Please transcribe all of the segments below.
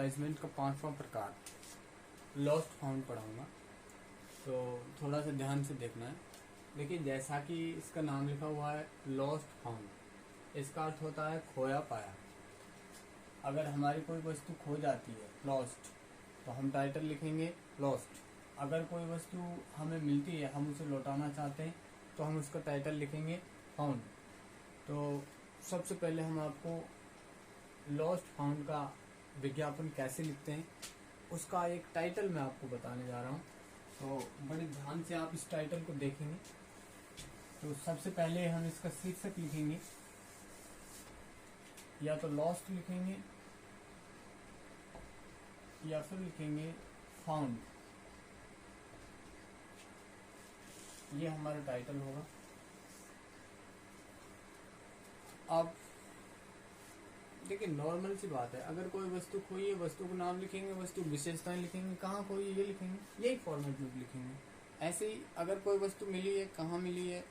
Advertisement का 5वां प्रकार लॉस्ट फाउंड पढ़ाऊंगा, तो थोड़ा सा ध्यान से देखना है। देखिए, जैसा कि इसका नाम लिखा हुआ है लॉस्ट फाउंड, इसका अर्थ होता है खोया पाया। अगर हमारी कोई वस्तु खो जाती है लॉस्ट, तो हम टाइटल लिखेंगे लॉस्ट। अगर कोई वस्तु हमें मिलती है, हम उसे लौटाना चाहते हैं, तो हम उसका टाइटल लिखेंगे फाउंड। तो सबसे पहले हम आपको लॉस्ट फाउंड का विज्ञापन कैसे लिखते हैं उसका एक टाइटल मैं आपको बताने जा रहा हूँ। तो बड़े ध्यान से आप इस टाइटल को देखेंगे। तो सबसे पहले हम इसका शीर्षक लिखेंगे, या तो लॉस्ट लिखेंगे या फिर लिखेंगे फाउंड। ये हमारा टाइटल होगा। अब देखिए, नॉर्मल सी बात है, अगर कोई वस्तु खोई है, वस्तु का नाम लिखेंगे, वस्तु विशेषताएं लिखेंगे, कहाँ खोई है ये लिखेंगे, यही फॉर्मेट में लिखेंगे। ऐसे ही अगर कोई वस्तु मिली है, कहाँ मिली है,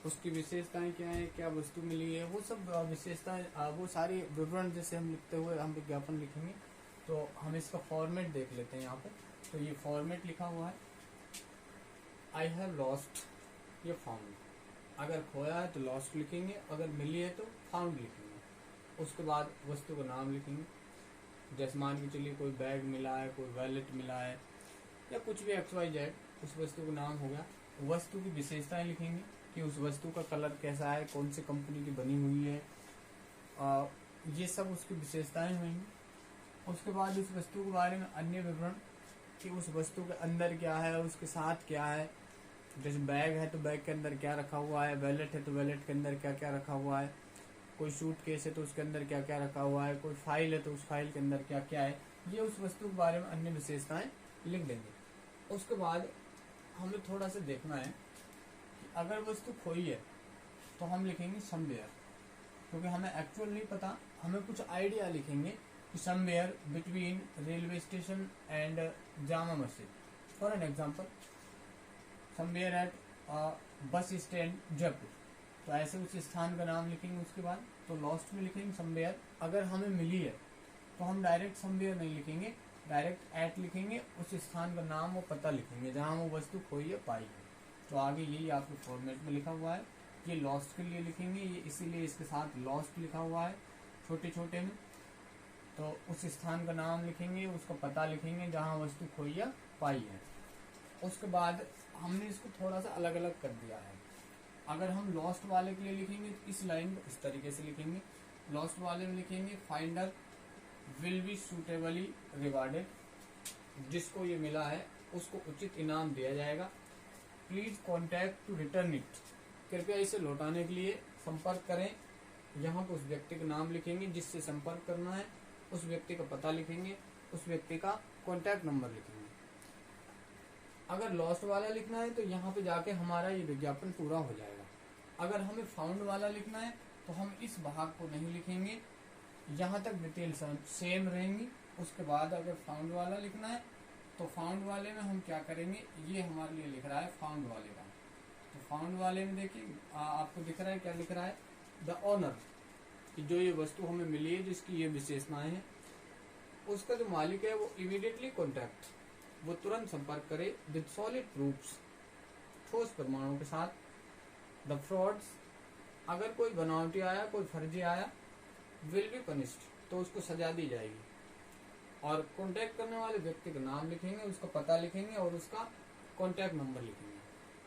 उसकी विशेषताएं क्या है, क्या वस्तु मिली है, वो सब विशेषताएं, वो सारी विवरण जैसे हम लिखते हुए हम विज्ञापन लिखेंगे। तो हम इसका फॉर्मेट देख लेते हैं यहाँ पे। तो ये फॉर्मेट लिखा हुआ है, आई हैव लॉस्ट, ये फाउंड। अगर खोया है तो लॉस्ट लिखेंगे, अगर मिली है तो फाउंड लिखेंगे। उसके बाद वस्तु का नाम लिखेंगे। जैसे मान के चलिए कोई बैग मिला है, कोई वैलेट मिला है, या कुछ भी XYZ, उस वस्तु का नाम हो गया। वस्तु की विशेषताएं लिखेंगे कि उस वस्तु का कलर कैसा है, कौन सी कंपनी की बनी हुई है, ये सब उसकी विशेषताएं हुई। उसके बाद उस वस्तु के बारे में अन्य विवरण कि उस वस्तु के अंदर क्या है, उसके साथ क्या है। जैसे बैग है तो बैग के अंदर क्या रखा हुआ है, वैलेट है तो वैलेट के अंदर क्या क्या रखा हुआ है, कोई सूटकेस है तो उसके अंदर क्या क्या रखा हुआ है, कोई फाइल है तो उस फाइल के अंदर क्या क्या है। ये उस वस्तु के बारे में अन्य विशेषताएं लिख देंगे। उसके बाद हमें थोड़ा सा देखना है कि अगर वस्तु खोई है तो हम लिखेंगे समवेयर, क्योंकि हमें एक्चुअल नहीं पता, हमें कुछ आइडिया लिखेंगे कि somewhere between railway station and Jama Masjid. For an example, somewhere at bus stand Jaipur. तो ऐसे उस स्थान का नाम लिखेंगे। उसके बाद तो लॉस्ट में लिखेंगे समवेयर। अगर हमें मिली है तो हम डायरेक्ट समवेयर नहीं लिखेंगे, डायरेक्ट एट लिखेंगे, उस स्थान का नाम और पता लिखेंगे जहाँ वो वस्तु खोई है, पाई है। तो आगे यही आपके फॉर्मेट में लिखा हुआ है। ये लॉस्ट के लिए लिखेंगे, ये इसीलिए इसके साथ लॉस्ट लिखा हुआ है छोटे छोटे में। तो उस स्थान का नाम लिखेंगे, उसका पता लिखेंगे जहाँ वस्तु खोई या पाई है। उसके बाद हमने इसको थोड़ा सा अलग अलग कर दिया है। अगर हम लॉस्ट वाले के लिए लिखेंगे तो इस लाइन को इस तरीके से लिखेंगे। लॉस्ट वाले में लिखेंगे finder will be suitably rewarded, जिसको ये मिला है उसको उचित इनाम दिया जाएगा। Please contact to return it, कृपया इसे लौटाने के लिए संपर्क करें। यहाँ पर उस व्यक्ति का नाम लिखेंगे जिससे संपर्क करना है, उस व्यक्ति का पता लिखेंगे, उस व्यक्ति का कॉन्टैक्ट नंबर लिखेंगे। अगर लॉस्ट वाला लिखना है तो यहाँ पे जाके हमारा ये विज्ञापन पूरा हो जाएगा। अगर हमें फाउंड वाला लिखना है तो हम इस भाग को नहीं लिखेंगे, यहाँ तक डिटेल सेम रहेंगी। उसके बाद अगर फाउंड वाला लिखना है तो फाउंड वाले में हम क्या करेंगे, ये हमारे लिए लिख रहा है फाउंड वाले का। तो फाउंड वाले में देखिए आपको दिख रहा है क्या लिख रहा है, द ऑनर, कि जो ये वस्तु हमें मिली है जिसकी ये विशेषताएं हैं, उसका जो मालिक है वो इमीडिएटली कॉन्टैक्ट, वो तुरंत संपर्क करे विद सॉलिड प्रूफ्स, ठोस प्रमाणों के साथ। द फ्रॉड्स, अगर कोई बनावटी आया, कोई फर्जी आया, विल बी पनिश्ड, तो उसको सजा दी जाएगी। और कॉन्टैक्ट करने वाले व्यक्ति का नाम लिखेंगे, उसका पता लिखेंगे और उसका कॉन्टैक्ट नंबर लिखेंगे।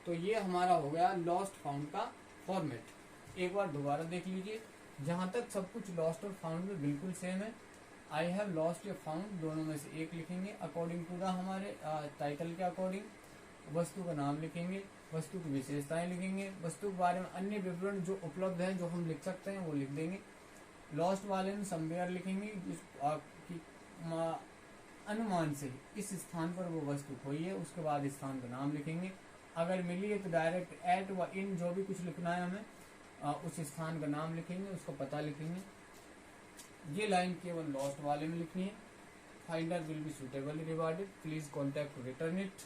तो ये हमारा हो गया लॉस्ट फाउंड का फॉर्मेट। एक बार दोबारा देख लीजिए, जहां तक सब कुछ लॉस्ट और फाउंड में बिल्कुल सेम है। आई हैव लॉस्ट या फाउंड, दोनों में से एक लिखेंगे अकॉर्डिंग टू द हमारे टाइटल के अकॉर्डिंग। वस्तु का नाम लिखेंगे, वस्तु की विशेषताएं लिखेंगे, वस्तु के बारे में अन्य विवरण जो उपलब्ध है, जो हम लिख सकते हैं वो लिख देंगे। लॉस्ट वाले में समवेयर लिखेंगे कि अनुमान से इस स्थान पर वो वस्तु खोई है, उसके बाद स्थान का नाम लिखेंगे। अगर मिली है तो डायरेक्ट एट व इन, जो भी कुछ लिखना है हमें, उस स्थान का नाम लिखेंगे, उसका पता लिखेंगे। ये लाइन केवल लॉस्ट वाले में लिखनी है। Finder will be suitably rewarded, please contact to return it,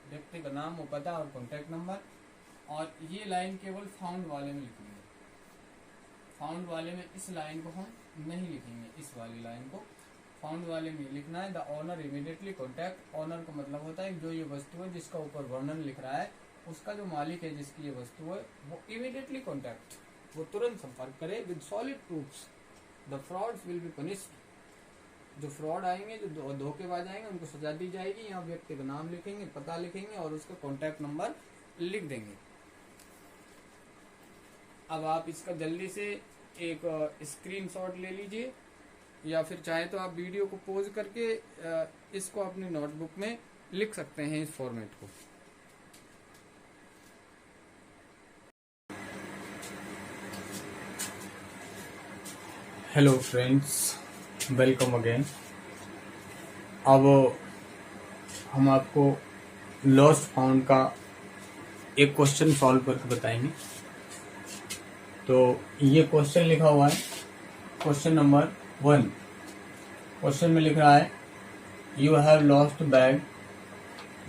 व्यक्ति का नाम और पता और कॉन्टैक्ट नंबर। और ये लाइन केवल फाउंड वाले में लिखनी है। फाउंड वाले में इस लाइन को हम नहीं लिखेंगे, इस वाली लाइन को, फाउंड वाले में लिखना है the owner immediately contact. Owner का मतलब होता है जो ये वस्तु है जिसका ऊपर वर्णन लिख रहा है, उसका जो मालिक है जिसकी ये वस्तु है वो इमीडिएटली कॉन्टैक्ट, वो तुरंत संपर्क करे with solid proofs the frauds will be punished. जो फ्रॉड आएंगे, जो धोखेबाज आएंगे, उनको सजा दी जाएगी। यहाँ व्यक्ति का नाम लिखेंगे, पता लिखेंगे और उसका कॉन्टैक्ट नंबर लिख देंगे। अब आप इसका जल्दी से एक स्क्रीनशॉट ले लीजिए, या फिर चाहे तो आप वीडियो को पॉज करके इसको अपनी नोटबुक में लिख सकते हैं इस फॉर्मेट को। Hello friends, welcome again. अब हम आपको लॉस्ट फाउंड का एक क्वेश्चन सॉल्व करके बताएंगे। तो ये क्वेश्चन लिखा हुआ है, क्वेश्चन नंबर 1। क्वेश्चन में लिख रहा है you have lost bag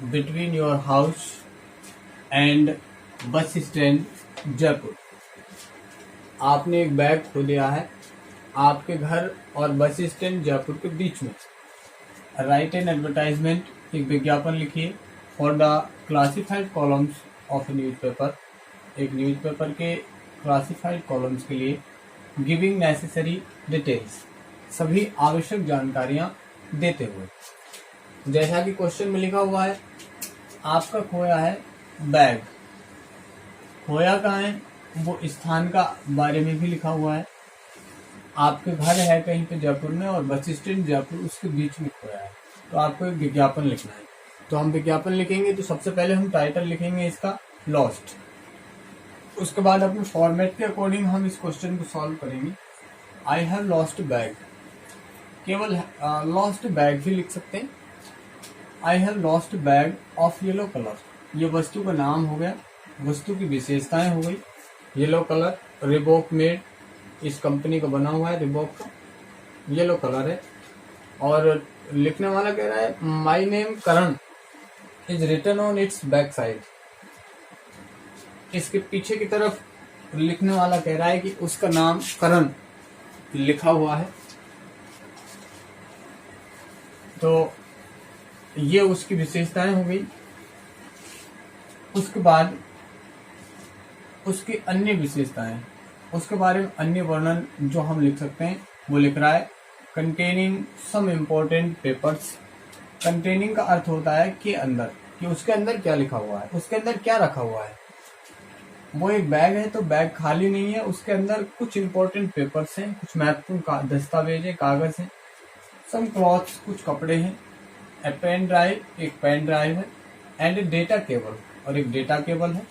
between your house and बस स्टैंड जयपुर। आपने एक बैग खो दिया है आपके घर और बस स्टैंड जयपुर के बीच में। राइट एन एडवर्टाइजमेंट, एक विज्ञापन लिखिए for the classified columns of newspaper, एक न्यूज़पेपर के क्लासिफाइड कॉलम्स के लिए। गिविंग नेसेसरी डिटेल्स, सभी आवश्यक जानकारियां देते हुए। जैसा कि क्वेश्चन में लिखा हुआ है, आपका खोया है बैग। खोया कहाँ है वो स्थान का बारे में भी लिखा हुआ है। आपके घर है कहीं पे जयपुर में और बस स्टैंड जयपुर, उसके बीच में खोया है। तो आपको एक विज्ञापन लिखना है। तो हम विज्ञापन लिखेंगे तो सबसे पहले हम टाइटल लिखेंगे इसका लॉस्ट। उसके बाद अपने फॉर्मेट के अकॉर्डिंग हम इस क्वेश्चन को सॉल्व करेंगे। आई हैव लॉस्ट बैग, केवल लॉस्ट बैग भी लिख सकते हैं। I have lost bag of yellow colour, ये वस्तु का नाम हो गया, वस्तु की विशेषताएं हो गई। येलो कलर, रिबॉक मेड, इस कंपनी का बना हुआ है, रिबॉक का येलो कलर है। और लिखने वाला कह रहा है my name Karan is written on its back side. इसके पीछे की तरफ लिखने वाला कह रहा है कि उसका नाम करण लिखा हुआ है। तो ये उसकी विशेषताएं हो गई। उसके बाद उसकी अन्य विशेषताएं, उसके बारे में अन्य वर्णन जो हम लिख सकते हैं वो लिख रहा है containing some important papers. Containing का अर्थ होता है कि अंदर, कि उसके अंदर क्या लिखा हुआ है, उसके अंदर क्या रखा हुआ है। वो एक बैग है तो बैग खाली नहीं है, उसके अंदर कुछ इम्पोर्टेंट पेपर्स हैं, कुछ महत्वपूर्ण दस्तावेज है, कागज है। सम क्लॉथ्स, कुछ कपड़े हैं। ए पेन ड्राइव, एक पेन ड्राइव है। एंड ए डेटा केबल, और एक डेटा केबल है।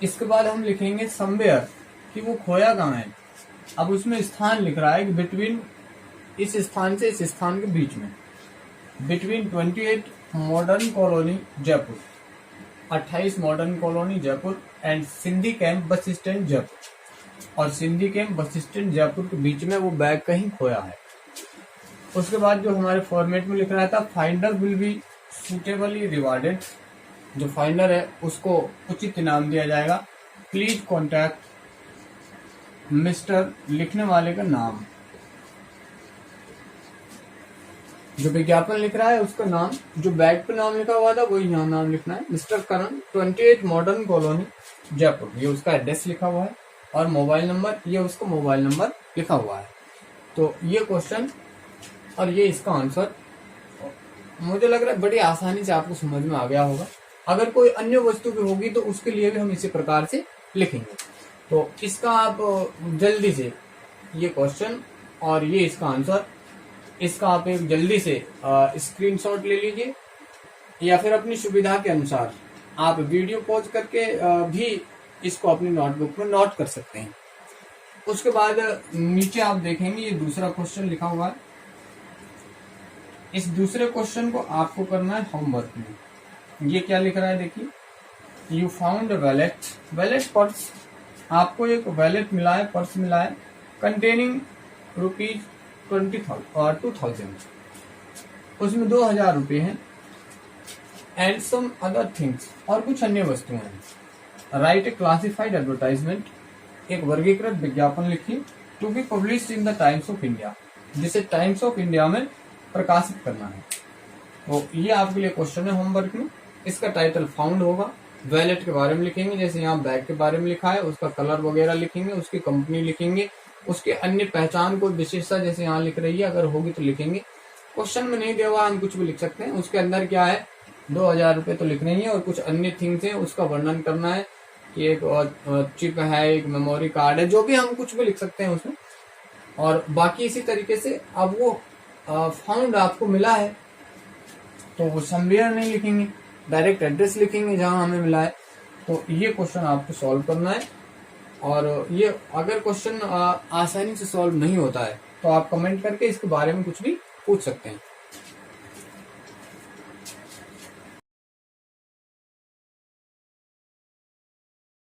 इसके बाद हम लिखेंगे समवेयर, कि वो खोया कहाँ है। अब उसमें स्थान लिख रहा है कि बिटवीन, इस स्थान से इस स्थान के बीच में। Between 28 modern colony Jaipur, 28 modern colony Jaipur and Sindhi camp bus stand Jaipur, और Sindhi camp bus stand Jaipur के बीच में वो बैग कहीं खोया है। उसके बाद जो हमारे फॉर्मेट में लिख रहा था finder will be suitably rewarded, जो फाइंडर है उसको उचित इनाम दिया जाएगा। प्लीज कॉन्टैक्ट मिस्टर, लिखने वाले का नाम, जो विज्ञापन लिख रहा है उसका नाम, जो बैग पे नाम लिखा हुआ था वही यहाँ नाम लिखना है, मिस्टर करण, 28 मॉडर्न कॉलोनी जयपुर, ये उसका एड्रेस लिखा हुआ है। और मोबाइल नंबर, ये उसका मोबाइल नंबर लिखा हुआ है। तो ये क्वेश्चन और ये इसका आंसर मुझे लग रहा है बड़ी आसानी से आपको समझ में आ गया होगा। अगर कोई अन्य वस्तु भी होगी तो उसके लिए भी हम इसी प्रकार से लिखेंगे। तो इसका आप जल्दी से ये क्वेश्चन और ये इसका आंसर, इसका आप एक जल्दी से स्क्रीनशॉट ले लीजिए, या फिर अपनी सुविधा के अनुसार आप वीडियो पॉज करके भी इसको अपनी नोटबुक में नोट कर सकते हैं। उसके बाद नीचे आप देखेंगे ये दूसरा क्वेश्चन लिखा हुआ है। इस दूसरे क्वेश्चन को आपको करना है होमवर्क में। ये क्या लिख रहा है देखिए, you found wallet, wallet purse, आपको एक वैलेट मिला है, पर्स मिला है, कंटेनिंग रुपीज 2000, उसमें 2000 रुपये हैं। एंड सम अदर थिंग्स, और कुछ अन्य वस्तुएं हैं। राइट ए क्लासिफाइड एडवर्टाइजमेंट, एक वर्गीकृत विज्ञापन लिखिए, to be published in the Times of India, जिसे टाइम्स ऑफ इंडिया में प्रकाशित करना है। तो ये आपके लिए क्वेश्चन है होमवर्क में। इसका टाइटल फाउंड होगा। वैलेट के बारे में लिखेंगे, जैसे यहाँ बैग के बारे में लिखा है, उसका कलर वगैरह लिखेंगे, उसकी कंपनी लिखेंगे, उसके अन्य पहचान को विशेषता जैसे यहाँ लिख रही है अगर होगी तो लिखेंगे। क्वेश्चन में नहीं दिया हुआ हम कुछ भी लिख सकते हैं। उसके अंदर क्या है, 2000 रुपये तो लिखने ही है और कुछ अन्य थिंग्स हैं उसका वर्णन करना है कि एक चिप है, एक मेमोरी कार्ड है, जो भी हम कुछ भी लिख सकते हैं उसमें। और बाकी इसी तरीके से अब वो फाउंड आपको मिला है तो वो समवेयर नहीं लिखेंगे, डायरेक्ट एड्रेस लिखेंगे जहां हमें मिला है। तो ये क्वेश्चन आपको सॉल्व करना है। और ये अगर क्वेश्चन आसानी से सॉल्व नहीं होता है तो आप कमेंट करके इसके बारे में कुछ भी पूछ सकते हैं।